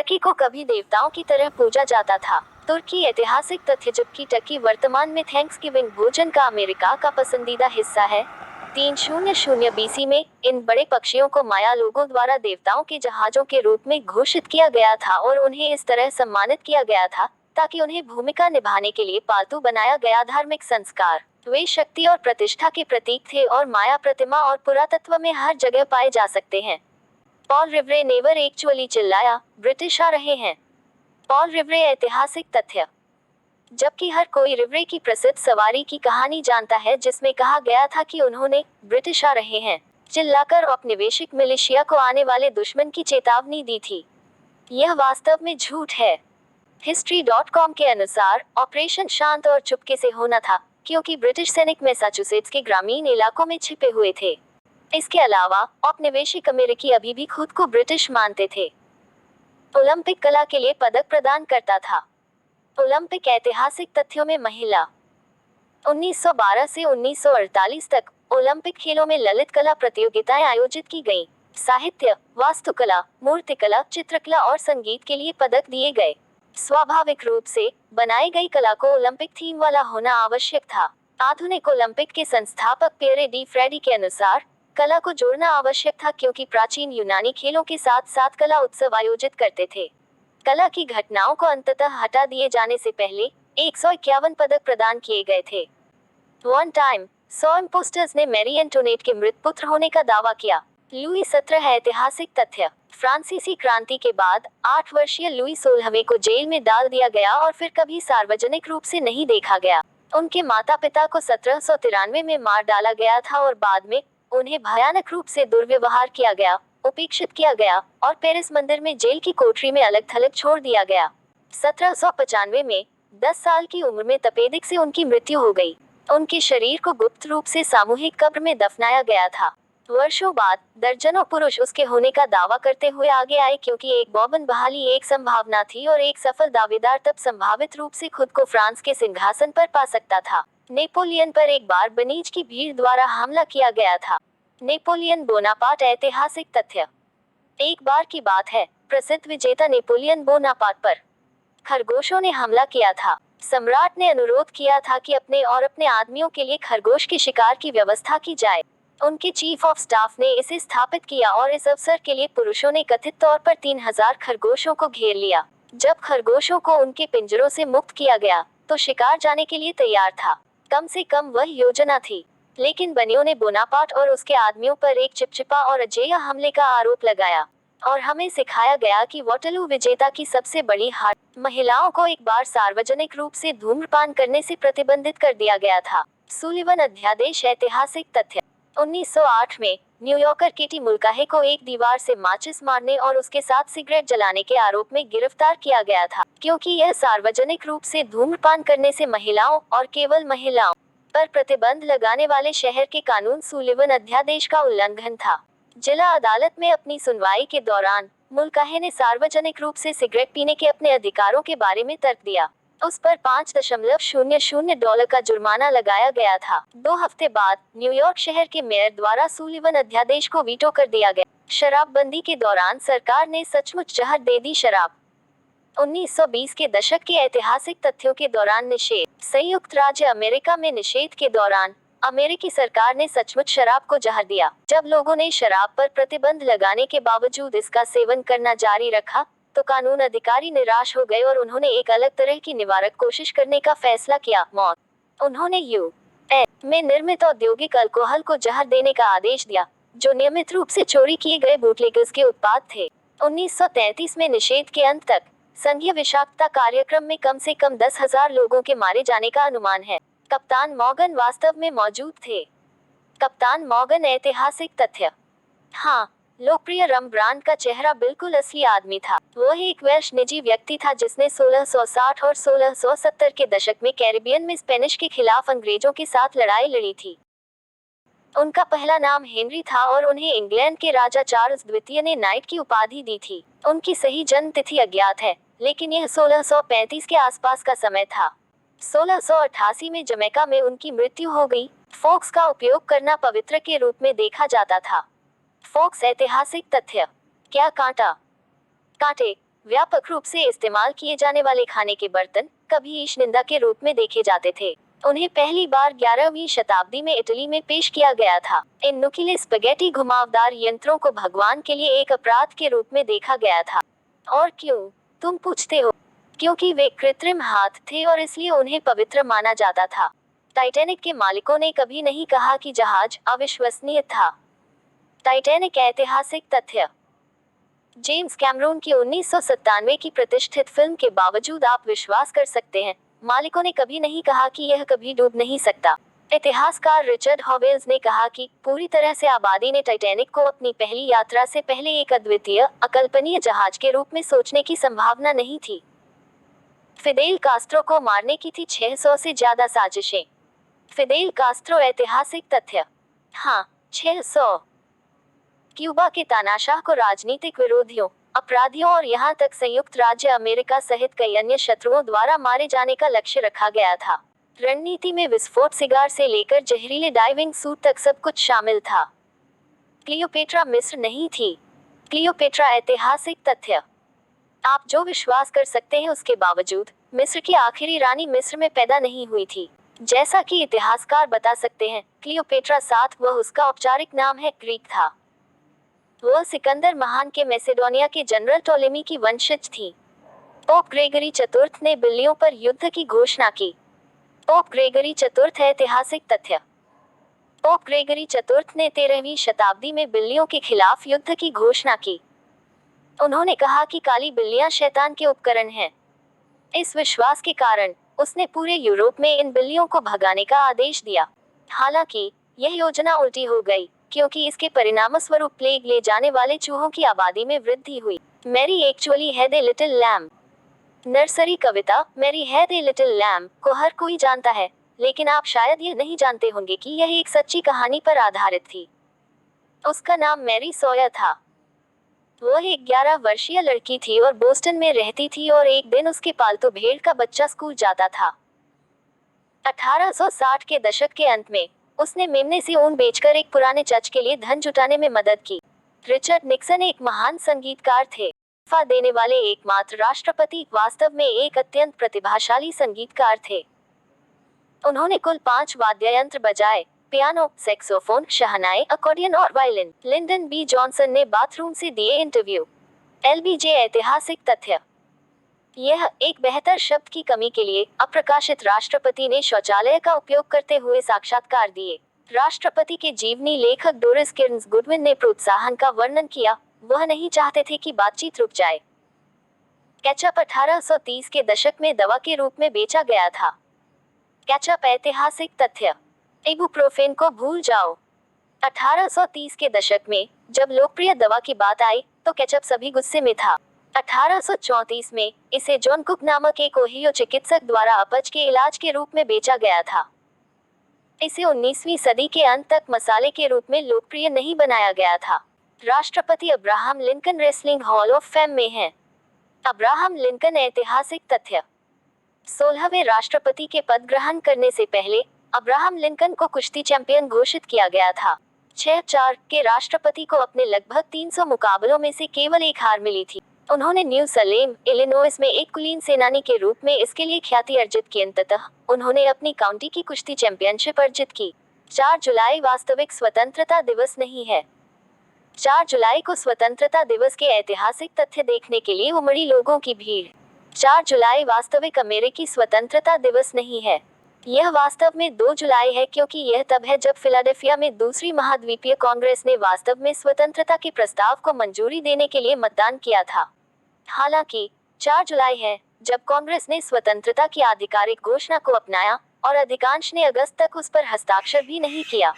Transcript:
Turkey को कभी देवताओं की तरह पूजा जाता था। तुर्की ऐतिहासिक तथ्य। जबकि टर्की वर्तमान में थैंक्सगिविंग भोजन का अमेरिका का पसंदीदा हिस्सा है। 300 बीसी में इन बड़े पक्षियों को माया लोगों द्वारा देवताओं के जहाजों के रूप में घोषित किया गया था और उन्हें इस तरह सम्मानित किया गया था ताकि उन्हें भूमिका निभाने के लिए पालतू बनाया गया। धार्मिक संस्कार। वे शक्ति और प्रतिष्ठा के प्रतीक थे और माया प्रतिमा और पुरातत्व में हर जगह पाए जा सकते हैं। पॉल रिवरे नेवर एक्चुअली चिल्लाया, ब्रिटिश आ रहे हैं। पॉल रिवरे ऐतिहासिक तथ्य। जबकि हर कोई रिवरे की प्रसिद्ध सवारी की कहानी जानता है जिसमें कहा गया था कि उन्होंने ब्रिटिश आ रहे हैं चिल्लाकर औपनिवेशिक मिलिशिया को आने वाले दुश्मन की चेतावनी दी थी, यह वास्तव में झूठ है। History.com के अनुसार ऑपरेशन शांत और चुपके से होना था क्योंकि ब्रिटिश सैनिक मैसाचुसेट्स के ग्रामीण इलाकों में छिपे हुए थे। इसके अलावा औपनिवेशिक अमेरिकी अभी भी खुद को ब्रिटिश मानते थे। ओलंपिक कला के लिए पदक प्रदान करता था। ओलंपिक ऐतिहासिक तथ्यों में महिला। 1912 से 1948 तक ओलंपिक खेलों में ललित कला प्रतियोगिताएं आयोजित की गईं। साहित्य, वास्तुकला, मूर्तिकला, चित्रकला और संगीत के लिए पदक दिए गए। स्वाभाविक रूप से बनाई गई कला को ओलंपिक थीम वाला होना आवश्यक था। आधुनिक ओलंपिक के संस्थापक पियरे डी फ्रेडी के अनुसार कला को जोड़ना आवश्यक था क्योंकि प्राचीन यूनानी खेलों के साथ साथ कला उत्सव आयोजित करते थे। कला की घटनाओं को अंततः हटा दिए जाने से पहले 151 पदक प्रदान किए गए थे। वन टाइम 100 इम्पोस्टर्स ने मैरी एंटोनेट के मृत पुत्र होने का दावा किया। लुई 17 ऐतिहासिक तथ्य। फ्रांसीसी क्रांति के बाद 8 वर्षीय लुई 16वें को जेल में डाल दिया गया और फिर कभी सार्वजनिक रूप से नहीं देखा गया। उनके माता पिता को 1793 में मार डाला गया था और बाद में उन्हें भयानक रूप से दुर्व्यवहार किया गया, उपेक्षित किया गया और पेरिस मंदिर में जेल की कोठरी में अलग थलग छोड़ दिया गया। 1795 में 10 साल की उम्र में तपेदिक से उनकी मृत्यु हो गई। उनके शरीर को गुप्त रूप से सामूहिक कब्र में दफनाया गया था। वर्षों बाद दर्जनों पुरुष उसके होने का दावा करते हुए आगे आए क्योंकि एक बॉबन बहाली एक संभावना थी और एक सफल दावेदार तब संभावित रूप से खुद को फ्रांस के सिंहासन पर पा सकता था। नेपोलियन पर एक बार बनीज की भीड़ द्वारा हमला किया गया था। नेपोलियन बोनापार्ट ऐतिहासिक तथ्य। एक बार की बात है, प्रसिद्ध विजेता नेपोलियन बोनापार्ट पर खरगोशों ने हमला किया था। सम्राट ने अनुरोध किया था कि अपने और अपने आदमियों के लिए खरगोश के शिकार की व्यवस्था की जाए। उनके चीफ ऑफ स्टाफ ने इसे स्थापित किया और इस अवसर के लिए पुरुषों ने कथित तौर पर 3000 खरगोशों को घेर लिया। जब खरगोशों को उनके पिंजरों से मुक्त किया गया तो शिकार जाने के लिए तैयार था। कम से कम वह योजना थी, लेकिन बनियों ने बोनापार्ट और उसके आदमियों पर एक चिपचिपा और अजेय हमले का आरोप लगाया और हमें सिखाया गया कि वॉटरलू विजेता की सबसे बड़ी हार। महिलाओं को एक बार सार्वजनिक रूप से धूम्रपान करने से प्रतिबंधित कर दिया गया था। सुलिवन अध्यादेश ऐतिहासिक तथ्य। 1908 में न्यूयॉर्कर केटी मुल्काहे को एक दीवार से माचिस मारने और उसके साथ सिगरेट जलाने के आरोप में गिरफ्तार किया गया था क्योंकि यह सार्वजनिक रूप से धूम्रपान करने से महिलाओं और केवल महिलाओं पर प्रतिबंध लगाने वाले शहर के कानून सुलिवन अध्यादेश का उल्लंघन था। जिला अदालत में अपनी सुनवाई के दौरान मुल्काहे ने सार्वजनिक रूप से सिगरेट पीने के अपने अधिकारों के बारे में तर्क दिया। उस पर $5.00 का जुर्माना लगाया गया था। 2 हफ्ते बाद न्यूयॉर्क शहर के मेयर द्वारा सुलिवन अध्यादेश को वीटो कर दिया गया। शराबबंदी के दौरान सरकार ने सचमुच जहर दे दी शराब। 1920 के दशक के ऐतिहासिक तथ्यों के दौरान निषेध। संयुक्त राज्य अमेरिका में निषेध के दौरान अमेरिकी सरकार ने सचमुच शराब को जहर दिया। जब लोगों ने शराब पर प्रतिबंध लगाने के बावजूद इसका सेवन करना जारी रखा तो कानून अधिकारी निराश हो गए और उन्होंने एक अलग तरह की निवारक कोशिश करने का फैसला किया, मौत। उन्होंने यूएस में निर्मित औद्योगिक अल्कोहल को जहर देने का आदेश दिया, जो नियमित रूप से चोरी किए गए बूटलेगर्स के उत्पाद थे। 1933 में निषेध के अंत तक संघीय विषाक्तता कार्यक्रम में कम से कम 10,000 लोगों के मारे जाने का अनुमान है। कप्तान मॉर्गन वास्तव में मौजूद थे। कप्तान मॉर्गन ऐतिहासिक तथ्य। हाँ, लोकप्रिय रम ब्रांड का चेहरा बिल्कुल असली आदमी था। वह एक वेल्श निजी व्यक्ति था जिसने 1660 और 1670 के दशक में कैरिबियन में स्पेनिश के खिलाफ अंग्रेजों के साथ लड़ाई लड़ी थी। उनका पहला नाम हेनरी था और उन्हें इंग्लैंड के राजा चार्ल्स द्वितीय ने नाइट की उपाधि दी थी। उनकी सही जन्म तिथि अज्ञात है, लेकिन यह 1635 के आसपास का समय था। 1688 में जमैका में उनकी मृत्यु हो गई। फोक्स का उपयोग करना पवित्र के रूप में देखा जाता था। फोक्स ऐतिहासिक तथ्य। क्या कांटे व्यापक रूप से इस्तेमाल किए जाने वाले खाने के बर्तन कभी ईश निंदा के रूप में देखे जाते थे। उन्हें पहली बार 11वीं शताब्दी में इटली में पेश किया गया था। इन नुकीले स्पगेटी घुमावदार यंत्रों को भगवान के लिए एक अपराध के रूप में देखा गया था। और क्यों, तुम पूछते हो? क्योंकि वे कृत्रिम हाथ थे और इसलिए उन्हें पवित्र माना जाता था। टाइटैनिक के मालिकों ने कभी नहीं कहा कि जहाज अविश्वसनीय था। टाइटैनिक ऐतिहासिक तथ्य। जेम्स कैमरून की 1997 की प्रतिष्ठित फिल्म के बावजूद आप विश्वास कर सकते हैं, मालिकों ने कभी नहीं कहा कि यह कभी डूब नहीं सकता। इतिहासकार रिचर्ड हॉवेल्स ने कहा कि पूरी तरह से आबादी ने टाइटैनिक को अपनी पहली यात्रा से पहले एक अद्वितीय, अकल्पनीय जहाज के रूप में सोचने की संभावना नहीं थी। फिदेल कास्ट्रो को मारने की थी 600 से ज्यादा साजिशें। फिदेल कास्ट्रो ऐतिहासिक तथ्य। हाँ, 600। क्यूबा के तानाशाह को राजनीतिक विरोधियों, अपराधियों और यहाँ तक संयुक्त राज्य अमेरिका सहित कई अन्य शत्रुओं द्वारा मारे जाने का लक्ष्य रखा गया था। रणनीति में विस्फोट सिगार से लेकर जहरीले डाइविंग सूट तक सब कुछ शामिल था। क्लियोपेट्रा मिस्र नहीं थी। क्लियोपेट्रा ऐतिहासिक तथ्य। आप जो विश्वास कर सकते हैं उसके बावजूद मिस्र की आखिरी रानी मिस्र में पैदा नहीं हुई थी। जैसा कि इतिहासकार बता सकते हैं, क्लियोपेट्रा साथ वह उसका औपचारिक नाम है ग्रीक था। वह सिकंदर महान के मैसेडोनिया के जनरल टोलेमी की वंशज थी। पोप ग्रेगरी चतुर्थ ने बिल्लियों पर युद्ध की घोषणा की। पोप ग्रेगरी चतुर्थ ऐतिहासिक तथ्य। पोप ग्रेगरी चतुर्थ ने 13वीं शताब्दी में बिल्लियों के खिलाफ युद्ध की घोषणा की। उन्होंने कहा कि काली बिल्लियां शैतान के उपकरण हैं। इस विश्वास के कारण उसने पूरे यूरोप में इन बिल्लियों को भगाने का आदेश दिया। हालांकि यह योजना उल्टी हो गई, क्योंकि इसके परिणामस्वरूप प्लेग ले जाने वाले चूहों की आबादी में वृद्धि हुई। Mary actually had a little lamb. Nursery कविता Mary had a little lamb को हर कोई जानता है, लेकिन आप शायद ये नहीं जानते होंगे कि यह एक सच्ची कहानी पर आधारित थी। उसका नाम मैरी सॉयर था। वह एक 11 वर्षीय लड़की थी और बोस्टन में रहती थी और एक दिन उसके पालतू भेड़ का बच्चा स्कूल जाता था। 1860 के दशक के अंत में उसने मेमने से ऊन बेचकर एक पुराने चर्च के लिए धन जुटाने में मदद की। रिचर्ड निक्सन एक महान संगीतकार थे। इस्तीफा देने वाले एकमात्र राष्ट्रपति वास्तव में एक अत्यंत प्रतिभाशाली संगीतकार थे। उन्होंने कुल 5 वाद्य यंत्र बजाए: पियानो, सैक्सोफोन, शहनाई, अकॉर्डियन और वायलिन। लिंडन बी जॉनसन ने बाथरूम से दिए इंटरव्यू। एलबीजे ऐतिहासिक तथ्य। यह एक बेहतर शब्द की कमी के लिए अप्रकाशित राष्ट्रपति ने शौचालय का उपयोग करते हुए साक्षात्कार दिए। राष्ट्रपति के जीवनी लेखक डोरिस किर्न्स गुडविन ने प्रोत्साहन का वर्णन किया। वह नहीं चाहते थे कि बातचीत रुक जाए। केचप 1830 के दशक में दवा के रूप में बेचा गया था। केचप ऐतिहासिक तथ्य। इबुप्रोफेन को भूल जाओ। 1830 के दशक में जब लोकप्रिय दवा की बात आई तो केचप सभी गुस्से में था। 1834 में इसे जॉन कुक नामक एक ओहियो चिकित्सक द्वारा अपच के इलाज के रूप में बेचा गया था। इसे 19वीं सदी के अंत तक मसाले के रूप में लोकप्रिय नहीं बनाया गया था। राष्ट्रपति Abraham Lincoln wrestling hall of fame में हैं। अब्राहम लिंकन ऐतिहासिक तथ्य। 16वें राष्ट्रपति के पद ग्रहण करने से पहले अब्राहम लिंकन को कुश्ती चैंपियन घोषित किया गया था। 6-4 के राष्ट्रपति को अपने लगभग 300 मुकाबलों में से केवल एक हार मिली थी। उन्होंने न्यू सलेम, इलिनोइस में एक कुलीन सेनानी के रूप में इसके लिए ख्याति अर्जित की। अंततः उन्होंने अपनी काउंटी की कुश्ती चैंपियनशिप अर्जित की। 4 जुलाई वास्तविक स्वतंत्रता दिवस नहीं है। 4 जुलाई को स्वतंत्रता दिवस के ऐतिहासिक तथ्य देखने के लिए उमड़ी लोगों की भीड़। 4 जुलाई वास्तविक अमेरिकी स्वतंत्रता दिवस नहीं है। यह वास्तव में 2 जुलाई है, क्योंकि यह तब है जब फिलाडेल्फिया में दूसरी महाद्वीपीय कांग्रेस ने वास्तव में स्वतंत्रता के प्रस्ताव को मंजूरी देने के लिए मतदान किया था। हालांकि 4 जुलाई है जब कांग्रेस ने स्वतंत्रता की आधिकारिक घोषणा को अपनाया और अधिकांश ने अगस्त तक उस पर हस्ताक्षर भी नहीं किया।